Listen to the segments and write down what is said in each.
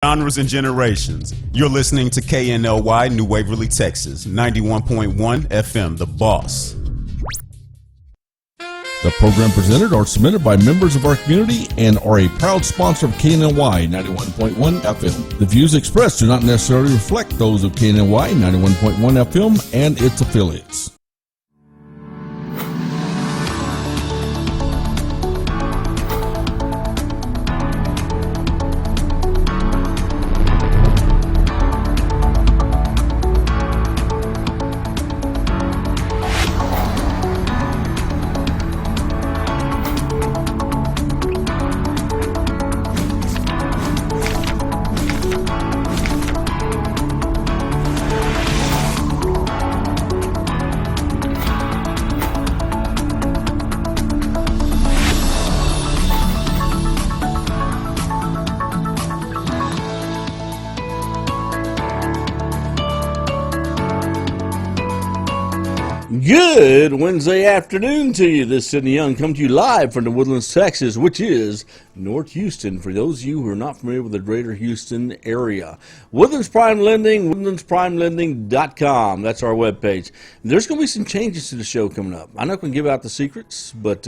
genres and generations. You're listening to KNLY, New Waverly, Texas, 91.1 FM, The Boss. The program presented are submitted by members of our community and are a proud sponsor of KNLY 91.1 FM. The views expressed do not necessarily reflect those of KNLY 91.1 FM and its affiliates. Good Wednesday afternoon to you. This is Sidney Young coming to you live from the Woodlands, Texas, which is North Houston, for those of you who are not familiar with the greater Houston area. Woodlands Prime Lending, woodlandsprimelending.com. That's our webpage. There's going to be some changes to the show coming up. I'm not going to give out the secrets, but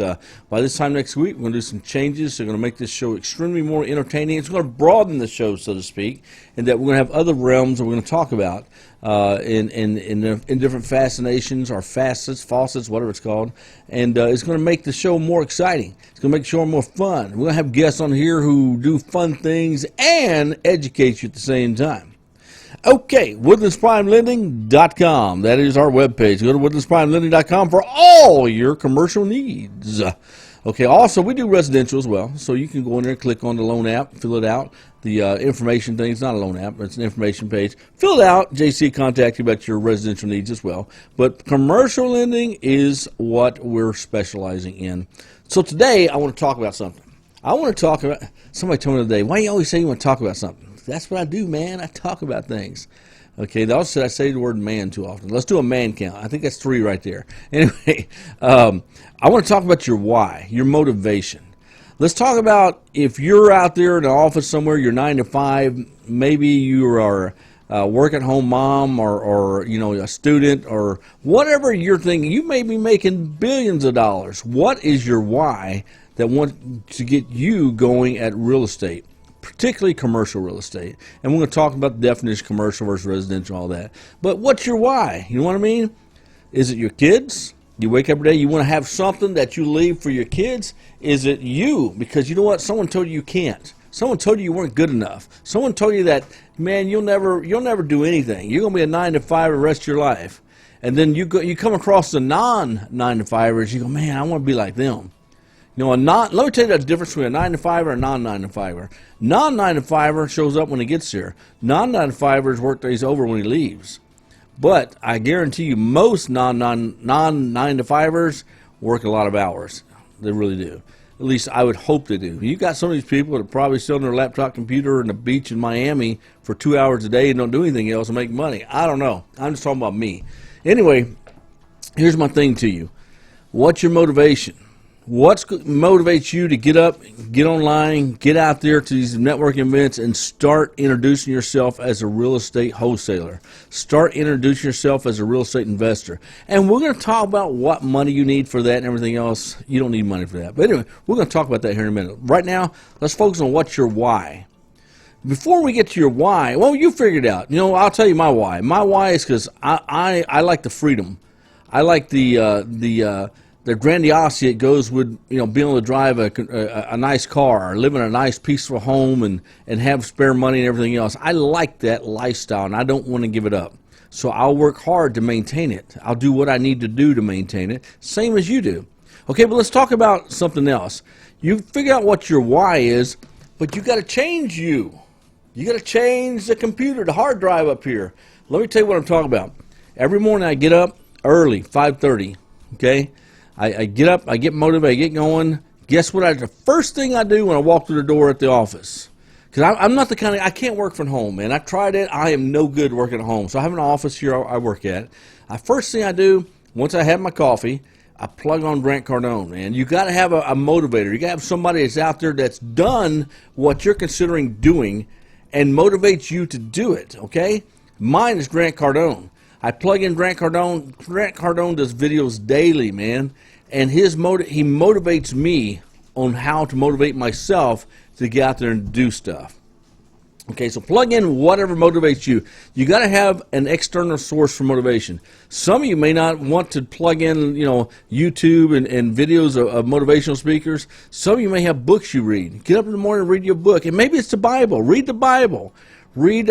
by this time next week, we're going to do some changes. They're going to make this show extremely more entertaining. It's going to broaden the show, so to speak, and that we're going to have other realms that we're going to talk about in different fascinations or facets, faucets, whatever it's called, and it's going to make the show more exciting. It's going to make the show more fun. We're going to have guests on here who do fun things and educate you at the same time. Okay, woodlandsprimelending.com. That is our webpage. Go to woodlandsprimelending.com for all your commercial needs. Okay, also, we do residential as well, so you can go in there, click on the loan app, fill it out. The information thing, it's not a loan app, it's an information page. Fill it out. JC contact you about your residential needs as well. But commercial lending is what we're specializing in. So today, I want to talk about something. I want to talk about, somebody told me today, why do you always say you want to talk about something? That's what I do, man. I talk about things. Okay, they also said I say the word man too often. Let's do a man count. I think that's 3 right there. Anyway, I want to talk about your why, your motivation. Let's talk about if you're out there in the office somewhere, you're 9 to 5, maybe you are a work-at-home mom or you know, a student or whatever you're thinking. You may be making billions of dollars. What is your why that wants to get you going at real estate, particularly commercial real estate? And we're going to talk about the definition of commercial versus residential, all that. But what's your why? You know what I mean? Is it your kids? You wake up every day, you want to have something that you leave for your kids? Is it you? Because you know what? Someone told you can't. Someone told you weren't good enough. Someone told you that, man, you'll never do anything. You're going to be a 9 to 5 the rest of your life. And then you come across the non-9 to 5ers, you go, man, I want to be like them. You know, let me tell you the difference between a 9 to 5 or a non-9 to 5er. Non-9 to 5er shows up when he gets there. Non-9 to 5er's work day's over when he leaves. But I guarantee you most non-9 to 5ers work a lot of hours. They really do. At least I would hope they do. You got some of these people that are probably still on their laptop computer on the beach in Miami for 2 hours a day and don't do anything else and make money. I don't know. I'm just talking about me. Anyway, here's my thing to you. What's your motivation? What motivates you to get up, get online, get out there to these networking events and start introducing yourself as a real estate wholesaler? Start introducing yourself as a real estate investor. And we're going to talk about what money you need for that and everything else. You don't need money for that. But anyway, we're going to talk about that here in a minute. Right now, let's focus on what's your why. Before we get to your why, well, you figured it out. You know, I'll tell you my why. My why is because I like the freedom. I like the grandiosity it goes with, you know, being able to drive a nice car or live in a nice peaceful home and have spare money and everything else. I like that lifestyle and I don't want to give it up. So I'll work hard to maintain it. I'll do what I need to do to maintain it, same as you do. Okay, but let's talk about something else. You figure out what your why is, but you got to change you. You got to change the computer, the hard drive up here. Let me tell you what I'm talking about. Every morning I get up early, 5:30, okay? I get up, I get motivated, I get going. Guess what? The first thing I do when I walk through the door at the office, because I'm not the kind of, I can't work from home, man. I tried it. I am no good working at home. So I have an office here I work at. First thing I do, once I have my coffee, I plug on Grant Cardone, man. You got to have a motivator. You got to have somebody that's out there that's done what you're considering doing, and motivates you to do it, okay? Mine is Grant Cardone. I plug in Grant Cardone. Grant Cardone does videos daily, man, and he motivates me on how to motivate myself to get out there and do stuff. Okay, so plug in whatever motivates you. You got to have an external source for motivation. Some of you may not want to plug in, YouTube and videos of motivational speakers. Some of you may have books you read. Get up in the morning and read your book, and maybe it's the Bible. Read the Bible. Read,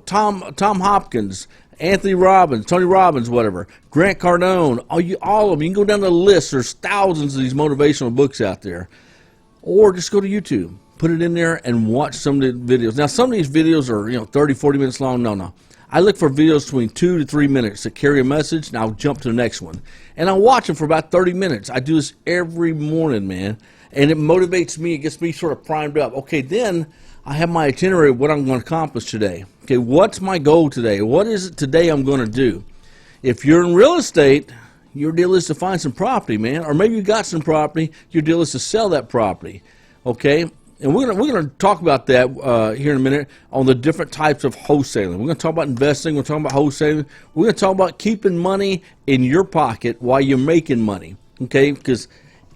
Tom Hopkins, Anthony Robbins, Tony Robbins, whatever, Grant Cardone, all of them. You can go down the list. There's thousands of these motivational books out there. Or just go to YouTube. Put it in there and watch some of the videos. Now, some of these videos are, 30, 40 minutes long. No. I look for videos between 2 to 3 minutes that carry a message, and I'll jump to the next one. And I'll watch them for about 30 minutes. I do this every morning, man. And it motivates me. It gets me sort of primed up. Okay, then I have my itinerary of what I'm going to accomplish today. Okay, what's my goal today? What is it today I'm going to do? If you're in real estate, your deal is to find some property, man. Or maybe you got some property. Your deal is to sell that property. Okay? And we're gonna talk about that here in a minute on the different types of wholesaling. We're going to talk about investing. We're talking about wholesaling. We're going to talk about keeping money in your pocket while you're making money. Okay? Because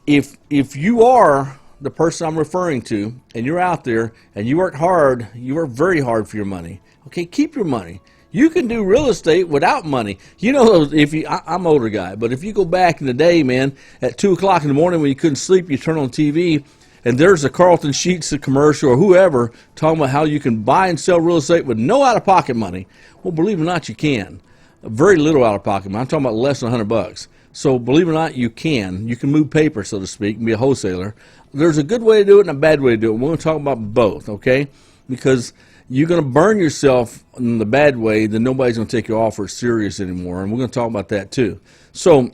if you are the person I'm referring to, and you're out there and you work hard, you work very hard for your money. Okay, keep your money. You can do real estate without money. I'm an older guy, but if you go back in the day, man, at 2 o'clock in the morning when you couldn't sleep, you turn on TV, and there's a Carlton Sheets commercial or whoever talking about how you can buy and sell real estate with no out-of-pocket money. Well, believe it or not, you can. Very little out-of-pocket money. I'm talking about less than $100. So believe it or not, you can. You can move paper, so to speak, and be a wholesaler. There's a good way to do it and a bad way to do it. We're going to talk about both, okay? Because you're going to burn yourself in the bad way, then nobody's going to take your offer serious anymore. And we're going to talk about that too. So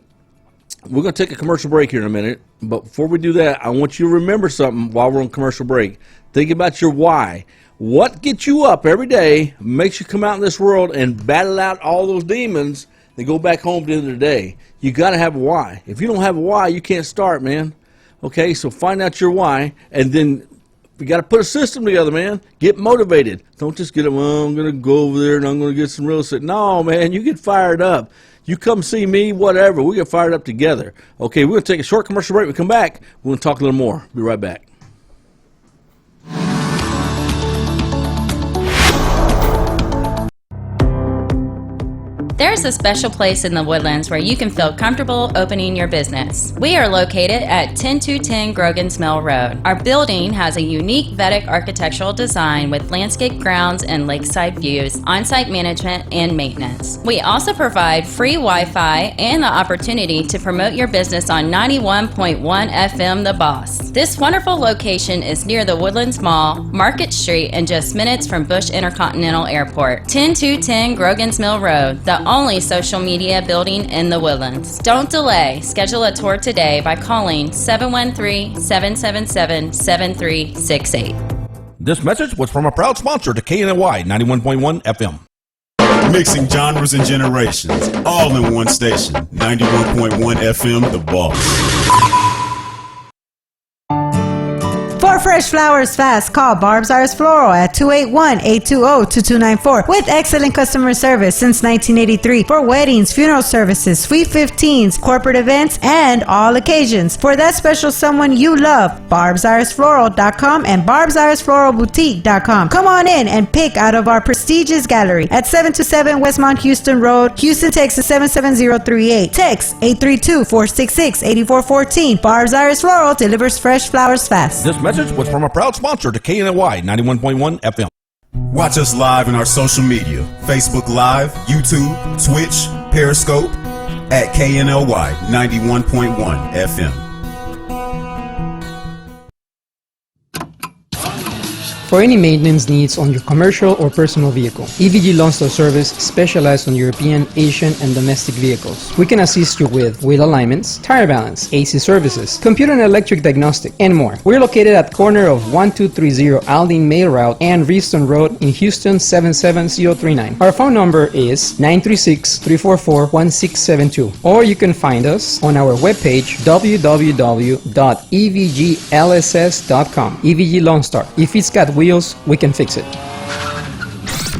we're going to take a commercial break here in a minute. But before we do that, I want you to remember something while we're on commercial break. Think about your why. What gets you up every day, makes you come out in this world and battle out all those demons, then go back home at the end of the day. You got to have a why. If you don't have a why, you can't start, man. Okay, so find out your why, and then you got to put a system together, man. Get motivated. Don't just get, well, I'm going to go over there and I'm going to get some real estate. No, man, you get fired up. You come see me, whatever. We get fired up together. Okay, we're going to take a short commercial break. When we come back, we're going to talk a little more. Be right back. There's a special place in the Woodlands where you can feel comfortable opening your business. We are located at 10210 Grogan's Mill Road. Our building has a unique Vedic architectural design with landscape grounds and lakeside views, on-site management, and maintenance. We also provide free Wi-Fi and the opportunity to promote your business on 91.1 FM The Boss. This wonderful location is near the Woodlands Mall, Market Street, and just minutes from Bush Intercontinental Airport. 10210 Grogan's Mill Road, the only social media building in the Woodlands. Don't delay. Schedule a tour today by calling 713-777-7368. This message was from a proud sponsor to KNLY 91.1 FM. Mixing genres and generations, all in one station. 91.1 FM, The Boss. For fresh flowers fast, call Barb's Iris Floral at 281-820-2294 with excellent customer service since 1983 for weddings, funeral services, sweet 15s, corporate events, and all occasions. For that special someone you love, barbsirisfloral.com and barbsirisfloralboutique.com. Come on in and pick out of our prestigious gallery at 727 Westmont Houston Road, Houston, Texas 77038. Text 832-466-8414. Barb's Iris Floral delivers fresh flowers fast. This message was from a proud sponsor to KNLY 91.1 FM. Watch us live on our social media, Facebook Live, YouTube, Twitch, Periscope, at KNLY 91.1 FM. For any maintenance needs on your commercial or personal vehicle, EVG Lawn Store Service specializes on European, Asian, and domestic vehicles. We can assist you with wheel alignments, tire balance, AC services, computer and electric diagnostic, and more. We're located at corner of 1230 Aldine Mail Route and Reeston Road in Houston 77039. Our phone number is 936-344-1672, or you can find us on our webpage www.evglss.com. EVG Lawn Star. If it's got wheels, we can fix it.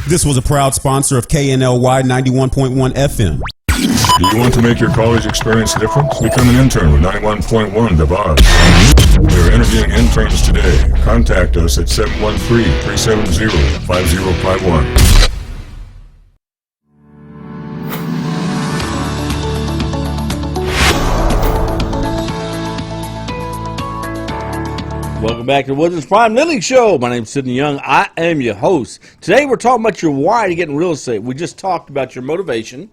This was a proud sponsor of KNLY 91.1 FM. Do you want to make your college experience different? Become an intern with 91.1 The Buzz. We are interviewing interns today. Contact us at 713-370-5051. Welcome back to the Woodlands Prime Lending Show. My name is Sidney Young. I am your host. Today we're talking about your why to get in real estate. We just talked about your motivation.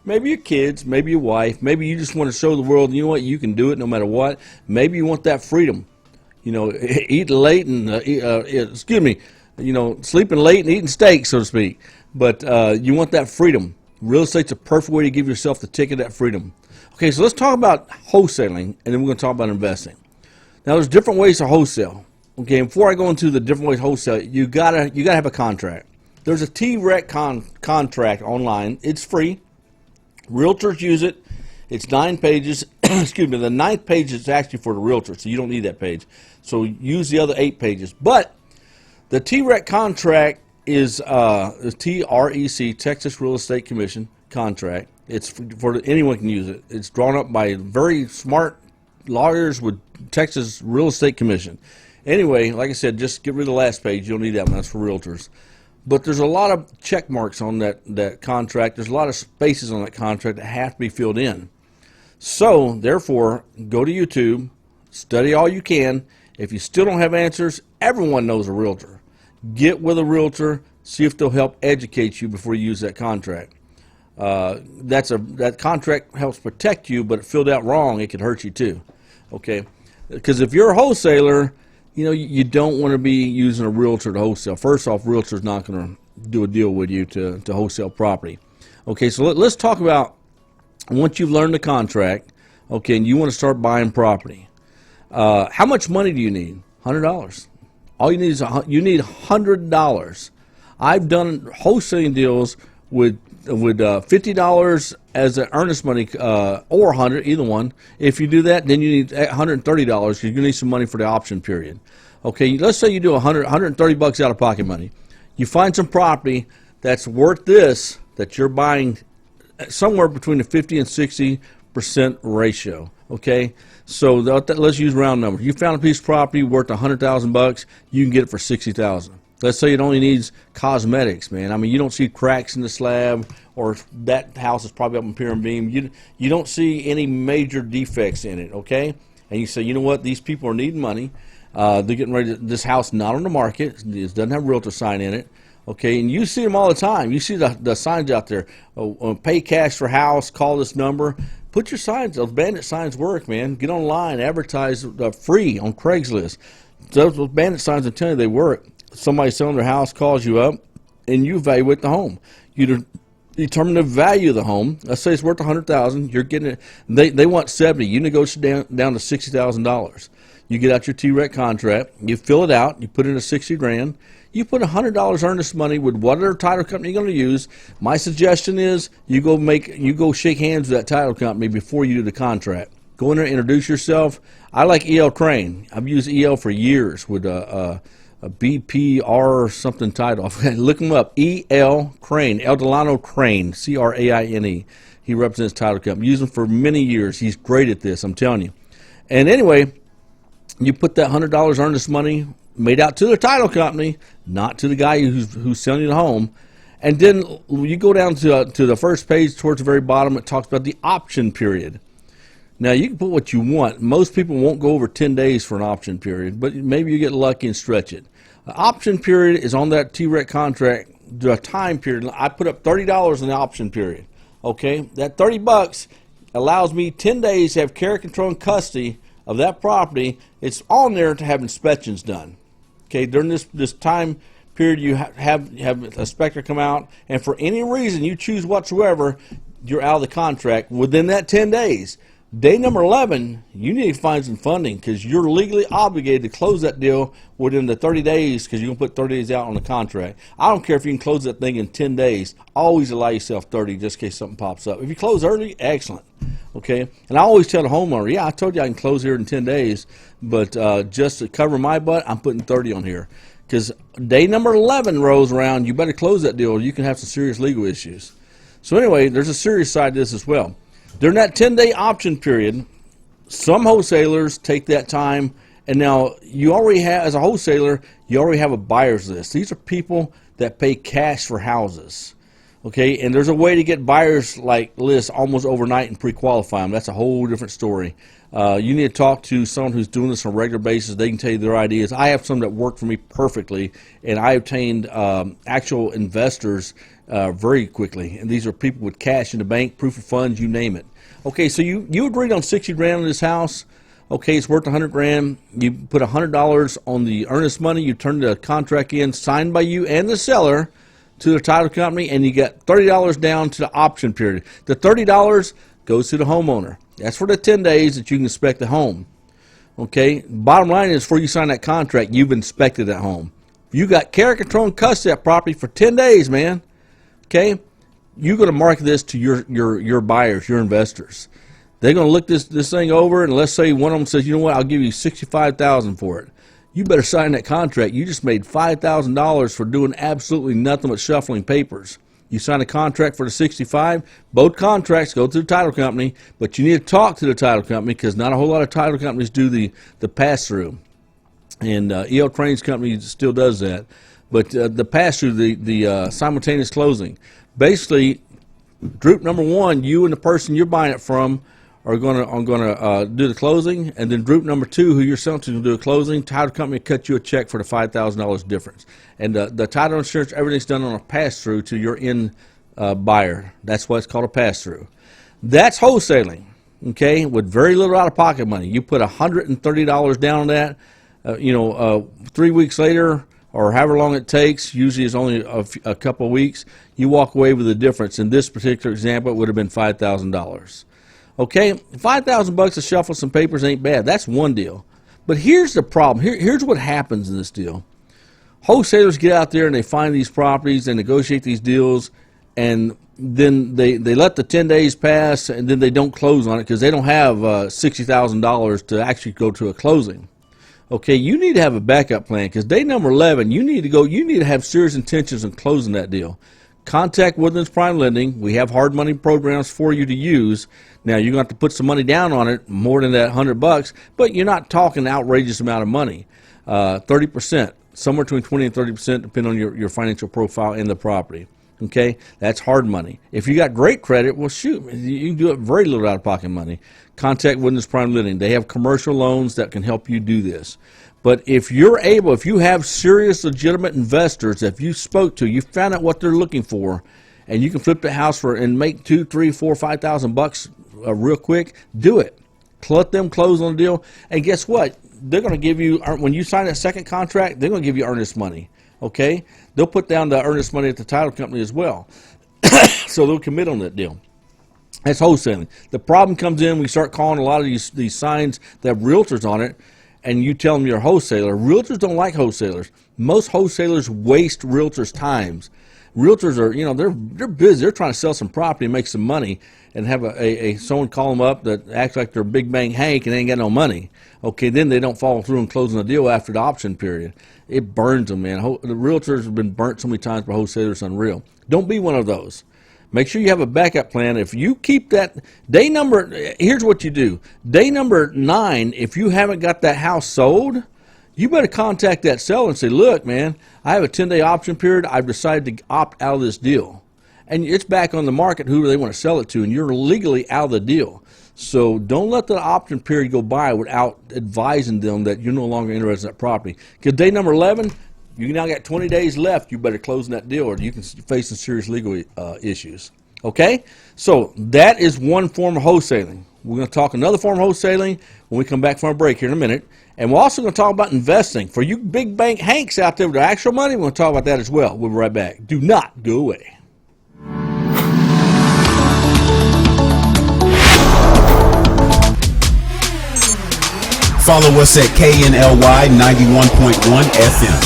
Maybe your kids, maybe your wife, maybe you just want to show the world, you know what, you can do it no matter what. Maybe you want that freedom. You know, eat late and, sleeping late and eating steak, so to speak. But you want that freedom. Real estate's a perfect way to give yourself the ticket of that freedom. Okay, so let's talk about wholesaling, and then we're going to talk about investing. Now, there's different ways to wholesale. Okay, and before I go into the different ways to wholesale, you gotta have a contract. There's a T-REC contract online. It's free. Realtors use it. It's 9 pages. Excuse me. The 9th page is actually for the realtor, so you don't need that page. So use the other 8 pages. But the T-REC contract is the TREC, Texas Real Estate Commission contract. It's for anyone can use it. It's drawn up by very smart lawyers with Texas Real Estate Commission. Anyway, like I said, just get rid of the last page. You don't need that one. That's for realtors. But there's a lot of check marks on that contract. There's a lot of spaces on that contract that have to be filled in. So, therefore, go to YouTube, study all you can. If you still don't have answers, everyone knows a realtor. Get with a realtor, see if they'll help educate you before you use that contract. That contract helps protect you, but if filled out wrong, it could hurt you too. Okay, because if you're a wholesaler, you know you don't want to be using a realtor to wholesale. First off, realtor's not going to do a deal with you to wholesale property. Okay, so let's talk about once you've learned the contract. Okay, and you want to start buying property. How much money do you need? $100. All you need is $100. I've done wholesaling deals with $50 as an earnest money or $100, either one. If you do that, then you need $130 because you need some money for the option period. Okay, let's say you do $130 out of pocket money. You find some property that's worth this, that you're buying somewhere between the 50 and 60% ratio. Okay, so let's use round numbers. You found a piece of property worth $100,000. You can get it for $60,000. Let's say it only needs cosmetics, man. I mean, you don't see cracks in the slab, or that house is probably up in pier and beam. You don't see any major defects in it, okay? And you say, you know what? These people are needing money. They're getting ready. This house not on the market. It doesn't have a realtor sign in it, okay? And you see them all the time. You see the signs out there. Pay cash for house. Call this number. Put your signs. Those bandit signs work, man. Get online. Advertise free on Craigslist. Those bandit signs, I'm telling you, they work. Somebody selling their house calls you up, and you evaluate the home. You determine the value of the home. Let's say it's worth $100,000. You're getting it. They want $70,000. You negotiate down to $60,000. You get out your T-REC contract. You fill it out. You put in a $60,000. You put $100 earnest money with whatever title company you're going to use. My suggestion is you go shake hands with that title company before you do the contract. Go in there, introduce yourself. I like E.L. Crane. I've used E.L. for years with a BPR something title. Look him up. E.L. Crane, El Delano Crane, C-R-A-I-N-E. He represents title company. Used him for many years. He's great at this, I'm telling you. And anyway, you put that $100 earnest money made out to the title company, not to the guy who's selling you the home. And then you go down to the first page towards the very bottom. It talks about the option period. Now, you can put what you want. Most people won't go over 10 days for an option period, but maybe you get lucky and stretch it. The option period is on that T-REC contract, the time period. I put up $30 in the option period. Okay, that $30 allows me 10 days to have care, control, and custody of that property. It's on there to have inspections done. Okay, during this time period, you have an inspector come out, and for any reason you choose whatsoever, you're out of the contract within that 10 days. Day number 11, you need to find some funding because you're legally obligated to close that deal within the 30 days because you're going to put 30 days out on the contract. I don't care if you can close that thing in 10 days. Always allow yourself 30 just in case something pops up. If you close early, excellent. Okay? And I always tell the homeowner, yeah, I told you I can close here in 10 days, but just to cover my butt, I'm putting 30 on here because day number 11 rolls around, you better close that deal or you can have some serious legal issues. So anyway, there's a serious side to this as well. During that 10-day option period, some wholesalers take that time, and now you already have, as a wholesaler, you already have a buyer's list. These are people that pay cash for houses. Okay, and there's a way to get buyers like lists almost overnight and pre-qualify them. That's a whole different story. You need to talk to someone who's doing this on a regular basis. They can tell you their ideas. I have some that work for me perfectly, and I obtained actual investors very quickly. And these are people with cash in the bank, proof of funds, you name it. Okay, so you agreed on $60,000 on this house. Okay, it's worth $100,000. You put $100 on the earnest money. You turn the contract in, signed by you and the seller, to the title company, and you get $30 down to the option period. The $30 goes to the homeowner. That's for the 10 days that you can inspect the home. Okay, bottom line is, before you sign that contract, you've inspected that home. You got care, control, and custody of that property for 10 days, man. Okay, you're going to market this to your buyers, your investors. They're going to look this thing over, and let's say one of them says, you know what, I'll give you $65,000 for it. You better sign that contract. You just made $5,000 for doing absolutely nothing but shuffling papers. You sign a contract for the $65,000. Both contracts go to the title company, but you need to talk to the title company because not a whole lot of title companies do the pass-through. And E.L. Crane's company still does that. But the pass-through, the simultaneous closing. Basically, group number one, you and the person you're buying it from are going to do the closing, and then group number two, who you're selling to, do a closing. Title company will cut you a check for the $5,000 difference, and the title insurance, everything's done on a pass-through to your end buyer. That's why it's called a pass-through. That's wholesaling, okay, with very little out-of-pocket money. You put $130 down on that. 3 weeks later, or however long it takes, usually it's only a couple of weeks, you walk away with the difference. In this particular example, it would have been $5,000. Okay, $5,000 to shuffle some papers ain't bad. That's one deal. But here's the problem. Here's what happens in this deal. Wholesalers get out there and they find these properties and negotiate these deals, and then they let the 10 days pass, and then they don't close on it because they don't have $60,000 to actually go to a closing. Okay, you need to have a backup plan because day number 11, you need to have serious intentions of closing that deal. Contact Woodlands Prime Lending. We have hard money programs for you to use. Now, you're going to have to put some money down on it, more than that $100, but you're not talking an outrageous amount of money. 30%, somewhere between 20 and 30%, depending on your financial profile and the property. Okay, that's hard money. If you got great credit, well, shoot, you can do it very little out-of-pocket money. Contact Woodlands Prime Lending. They have commercial loans that can help you do this. But if you have serious, legitimate investors that you spoke to, you found out what they're looking for, and you can flip the house and make $2,000, $3,000, $4,000, $5,000 real quick, do it. Let them close on the deal, and guess what? They're going to give you, when you sign that second contract, they're going to give you earnest money. Okay, they'll put down the earnest money at the title company as well, so they'll commit on that deal. That's wholesaling. The problem comes in, we start calling a lot of these signs that have realtors on it, and you tell them you're a wholesaler. Realtors don't like wholesalers. Most wholesalers waste realtors' times. Realtors are, they're busy. They're trying to sell some property and make some money, and have someone call them up that acts like they're Big Bang Hank and they ain't got no money. Okay, then they don't follow through and closing the deal after the option period. It burns them, man. The realtors have been burnt so many times by wholesalers, unreal. Don't be one of those. Make sure you have a backup plan. If you keep that day number, here's what you do. Day number 9, if you haven't got that house sold, you better contact that seller and say, look, man, I have a 10-day option period. I've decided to opt out of this deal. And it's back on the market, who do they want to sell it to, and you're legally out of the deal. So don't let the option period go by without advising them that you're no longer interested in that property. Because day number 11, you now got 20 days left. You better close that deal, or you can face some serious legal issues. Okay? So that is one form of wholesaling. We're going to talk another form of wholesaling when we come back from our break here in a minute. And we're also going to talk about investing. For you big bank Hanks out there with their actual money, we're going to talk about that as well. We'll be right back. Do not go away. Follow us at KNLY 91.1 FM.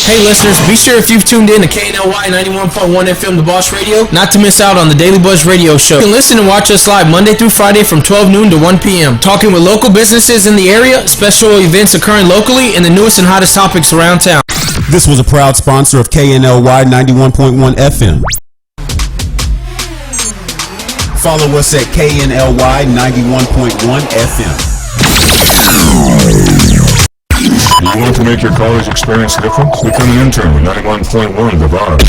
Hey listeners, be sure if you've tuned in to KNLY 91.1 FM The Boss Radio, not to miss out on the Daily Buzz Radio Show. You can listen and watch us live Monday through Friday from 12 noon to 1 p.m. Talking with local businesses in the area, special events occurring locally, and the newest and hottest topics around town. This was a proud sponsor of KNLY 91.1 FM. Follow us at KNLY 91.1 FM. You want to make your college experience different? Become an intern with 91.1 The Boss.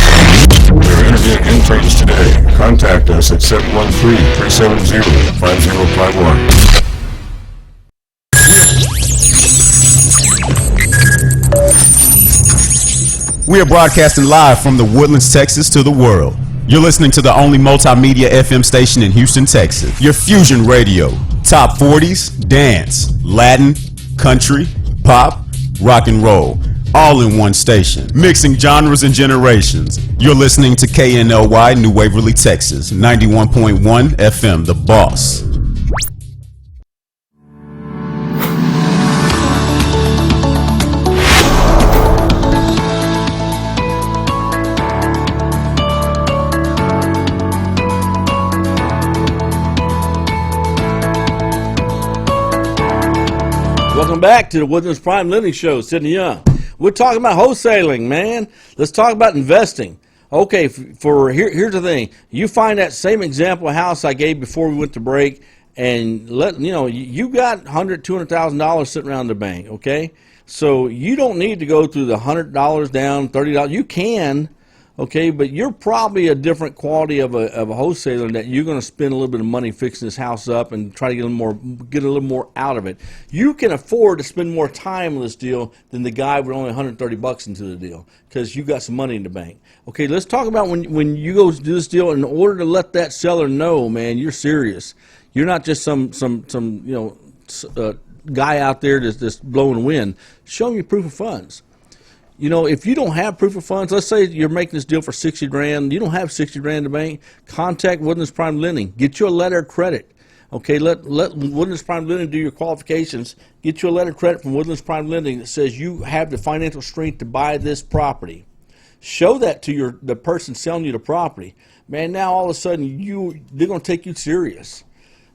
We're interviewing interns today. Contact us at 713-370-5051. We are broadcasting live from the Woodlands, Texas to the world. You're listening to the only multimedia FM station in Houston, Texas. Your Fusion Radio. Top 40s, dance, Latin, country, pop, rock and roll. All in one station. Mixing genres and generations. You're listening to KNLY New Waverly, Texas. 91.1 FM, The Boss. Welcome back to the Woodlands Prime Lending Show. Sidney Young. We're talking about wholesaling, man. Let's talk about investing. Okay, here's the thing. You find that same example of house I gave before we went to break, and you got $100,000, $200,000 sitting around the bank. Okay, so you don't need to go through the $100 down, $30. You can. Okay, but you're probably a different quality of a wholesaler that you're going to spend a little bit of money fixing this house up and try to get a little more out of it. You can afford to spend more time on this deal than the guy with only $130 into the deal because you got some money in the bank. Okay, let's talk about when you go do this deal. In order to let that seller know, man, you're serious. You're not just some guy out there that's blowing the wind. Show them your proof of funds. If you don't have proof of funds, let's say you're making this deal for $60,000, you don't have $60,000 in the bank, contact Woodlands Prime Lending. Get you a letter of credit. Okay, let Woodlands Prime Lending do your qualifications. Get you a letter of credit from Woodlands Prime Lending that says you have the financial strength to buy this property. Show that to the person selling you the property. Man, now all of a sudden they're going to take you serious.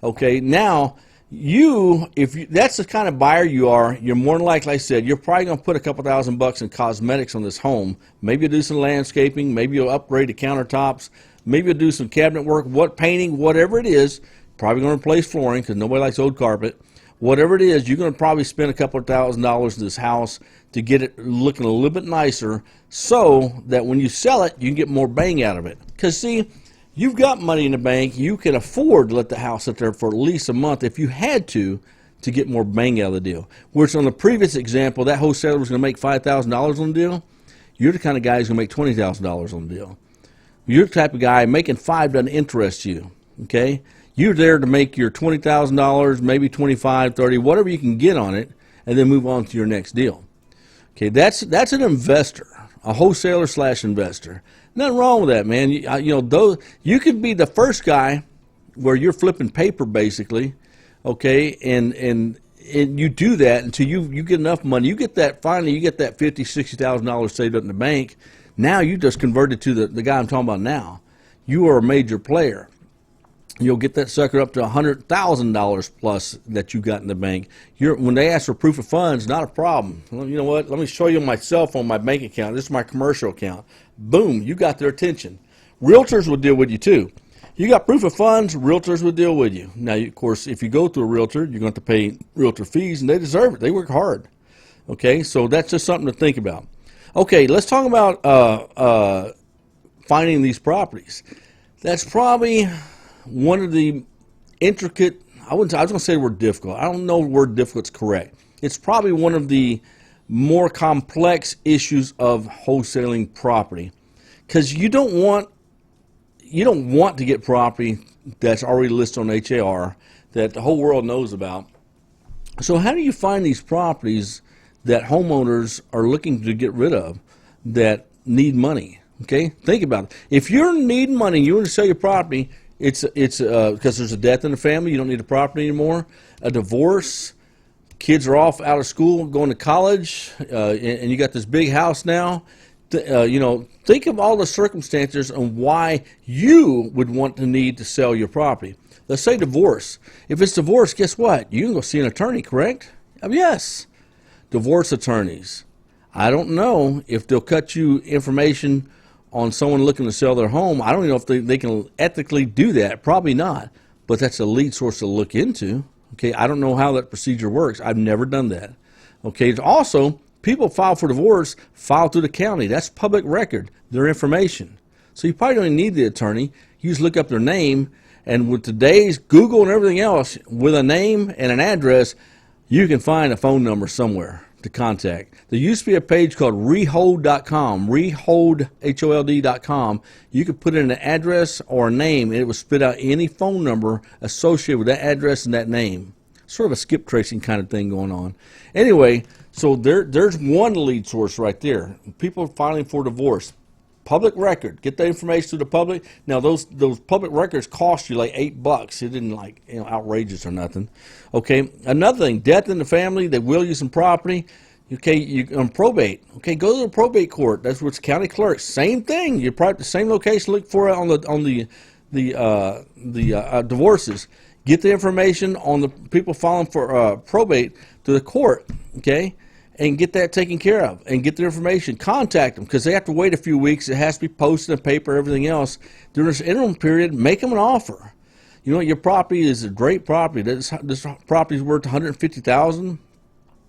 Okay, now if that's the kind of buyer you are, you're more than likely, like I said, you're probably going to put a couple $1,000 in cosmetics on this home. Maybe you'll do some landscaping. Maybe you'll upgrade the countertops. Maybe you'll do some cabinet work, painting, whatever it is. Probably going to replace flooring because nobody likes old carpet. Whatever it is, you're going to probably spend a couple $1,000 in this house to get it looking a little bit nicer so that when you sell it, you can get more bang out of it. Because, see, you've got money in the bank. You can afford to let the house sit there for at least a month if you had to get more bang out of the deal. Whereas on the previous example, that wholesaler was going to make $5,000 on the deal. You're the kind of guy who's going to make $20,000 on the deal. You're the type of guy making $5 doesn't interest you. Okay, you're there to make your $20,000, maybe $25,000, $30,000, whatever you can get on it, and then move on to your next deal. Okay, that's an investor, a wholesaler / investor. Nothing wrong with that, man. You could be the first guy where you're flipping paper basically, okay, and you do that until you get enough money. You get that $50,000, $60,000 saved up in the bank. Now you just converted to the guy I'm talking about now. You are a major player. You'll get that sucker up to $100,000 plus that you got in the bank. When they ask for proof of funds, not a problem. Well, you know what? Let me show you on my cell phone, my bank account. This is my commercial account. Boom, you got their attention. Realtors will deal with you too. You got proof of funds, realtors will deal with you. Now, of course, if you go to a realtor, you're going to pay realtor fees, and they deserve it. They work hard. Okay, so that's just something to think about. Okay, let's talk about finding these properties. That's probably one of the intricate, I was going to say the word difficult. I don't know if the word difficult is correct. It's probably one of the more complex issues of wholesaling property because you don't want to get property that's already listed on HAR that the whole world knows about. So how do you find these properties that homeowners are looking to get rid of that need money? Okay, think about it. If you're needing money, you want to sell your property, it's because there's a death in the family, you don't need the property anymore, a divorce, kids are off out of school, going to college, and you got this big house now. Think of all the circumstances and why you would want to need to sell your property. Let's say divorce. If it's divorce, guess what? You can go see an attorney, correct? Yes. Divorce attorneys. I don't know if they'll cut you information on someone looking to sell their home. I don't even know if they can ethically do that. Probably not. But that's a lead source to look into. Okay, I don't know how that procedure works. I've never done that. Okay, also, people file for divorce, file through the county. That's public record, their information. So you probably don't even need the attorney. You just look up their name, and with today's Google and everything else, with a name and an address, you can find a phone number somewhere to contact. There used to be a page called rehold.com, rehold, HOLD.com. You could put in an address or a name, and it would spit out any phone number associated with that address and that name. Sort of a skip tracing kind of thing going on. Anyway, so there's one lead source right there. People filing for divorce. Public record. Get that information to the public. Now, those public records cost you like $8. It didn't outrageous or nothing. Okay. Another thing, death in the family. They will you some property. Okay. You on probate. Okay. Go to the probate court. That's what's county clerk. Same thing. You're probably at the same location. Look for it on the divorces. Get the information on the people filing for probate to the court. Okay. And get that taken care of, and get their information. Contact them, because they have to wait a few weeks. It has to be posted in the paper, everything else. During this interim period, make them an offer. You know, your property is a great property. This property is worth $150,000.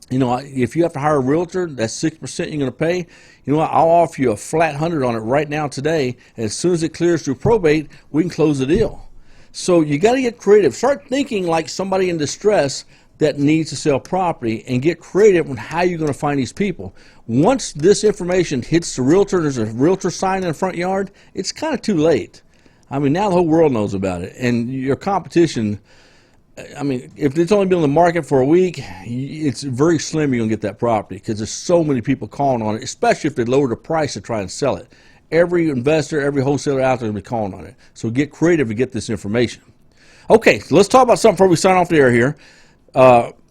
You know, if you have to hire a realtor, that's 6% you're going to pay. You know what? I'll offer you a flat 100 on it right now today. And as soon as it clears through probate, we can close the deal. So you got to get creative. Start thinking like somebody in distress that needs to sell property, and get creative on how you're going to find these people. Once this information hits the realtor, there's a realtor sign in the front yard, it's kind of too late. I mean, now the whole world knows about it. And your competition, I mean, if it's only been on the market for a week, it's very slim you're going to get that property, because there's so many people calling on it, especially if they lower the price to try and sell it. Every investor, every wholesaler out there will be calling on it. So get creative to get this information. Okay, so let's talk about something before we sign off the air here.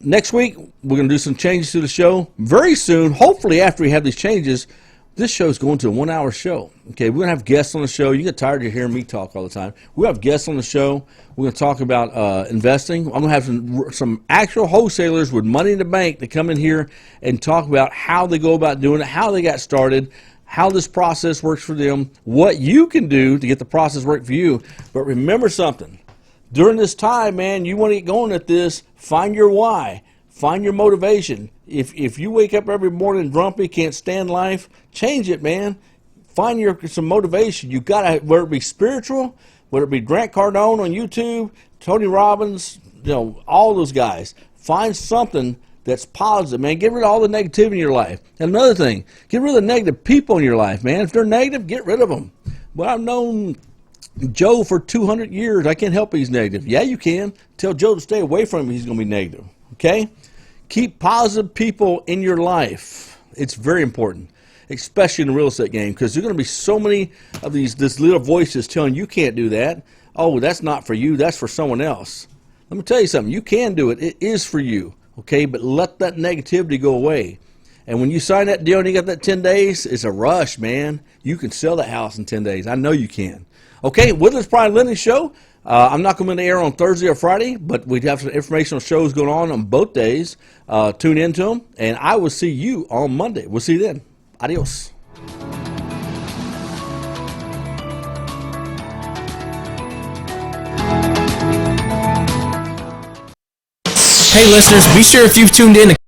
Next week, we're going to do some changes to the show. Very soon, hopefully after we have these changes, this show is going to a 1-hour show. Okay, we're going to have guests on the show. You get tired of hearing me talk all the time. We'll have guests on the show. We're going to talk about investing. I'm going to have some actual wholesalers with money in the bank to come in here and talk about how they go about doing it, how they got started, how this process works for them, what you can do to get the process work for you. But remember something. During this time, man, you want to get going at this, find your why, find your motivation. If you wake up every morning grumpy, can't stand life, change it, man. Find some motivation. You got to, whether it be spiritual, whether it be Grant Cardone on YouTube, Tony Robbins, all those guys. Find something that's positive, man. Get rid of all the negativity in your life. And another thing, get rid of the negative people in your life, man. If they're negative, get rid of them. Well, I've known Joe for 200 years. I can't help he's negative. Yeah, you can. Tell Joe to stay away from him. He's going to be negative. Okay? Keep positive people in your life. It's very important, especially in the real estate game, because there's going to be so many of this little voices telling you can't do that. Oh, that's not for you. That's for someone else. Let me tell you something. You can do it. It is for you. Okay? But let that negativity go away. And when you sign that deal and you got that 10 days, it's a rush, man. You can sell that house in 10 days. I know you can. Okay, Woodlands Prime Lending Show. I'm not going to air on Thursday or Friday, but we have some informational shows going on both days. Tune into them, and I will see you on Monday. We'll see you then. Adios. Hey listeners, be sure if you've tuned in to